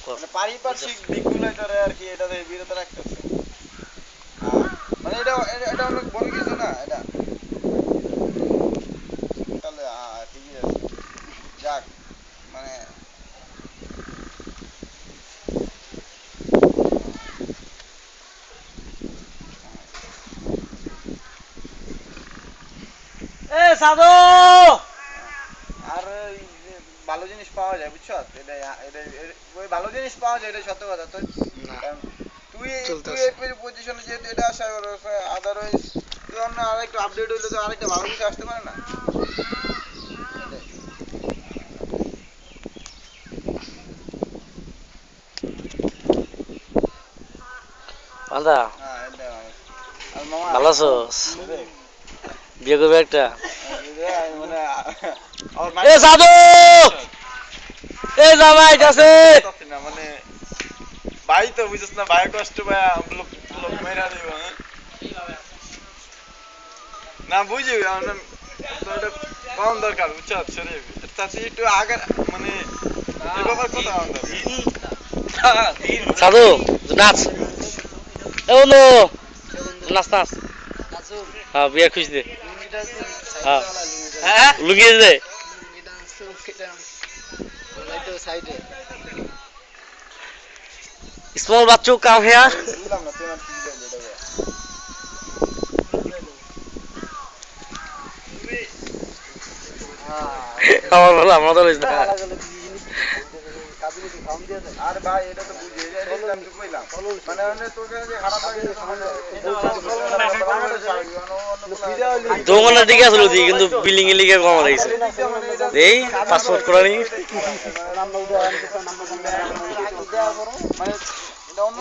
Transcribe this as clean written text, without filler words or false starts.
মানে পারিপার্শ্বিক দিকগুলো এটারে আর কি এটাতে বিরত রাখতেছে। মানে এটা অনেক বড় কিছু না এটা। তাহলে ঠিকই আছে। যাক মানে এ সাধু আর এই যে ভালো জিনিস পাওয়া যায় বুঝছো, এটা এটা ওই ভালো জিনিস পাওয়া যায়, এটা সত্য কথা। তো না কারণ তুই চলতেছে। এই পজিশনে যেহেতু এটা আসা আদারওয়াইজ তুই অন্য আরেকটু আপডেট হইলে তো আরেকটা ভালো কিছু আসতে পারে না। এটাই। বান্দা হ্যাঁ এটাই আর মামা ভালো আছোস? রে, বিয়ে করবে একটা? মানে আমার এ মাইন্ড সাধু এ জামাই আছে। করতেছি না মানে ভাই তো বুঝছিস না, ভাই কষ্ট পায় লোক লোক মেরা দিব। হ্যাঁ না বুঝি তো এটা কম দরকার বুঝছো শরীর তাতে একটু আগে মানে এই ব্যাপার কথা কম দরকার। সাধু নাচ। এ বন্ধু নাচ নাচ। হ্যাঁ বিয়ে খুঁজ দে। হ্যাঁ লুঙ্গি দে। স্মল বাচ্চু কাম হেয়ার। বুঝলাম না তুই আমার কি বুঝাইলি এটা বল। আমার ভালো আমার ভালো হয়েছে না। আর ভাই এটা তো বুঝি এটা আমি তো কইলাম মানে তোর কাছে খারাপ লাগে দোকানের দিকে আসলো দি কিন্তু বিল্ডিং এর লিগে কম লাগছে। এই পাসপোর্ট করা নি। মানে এটা অন্য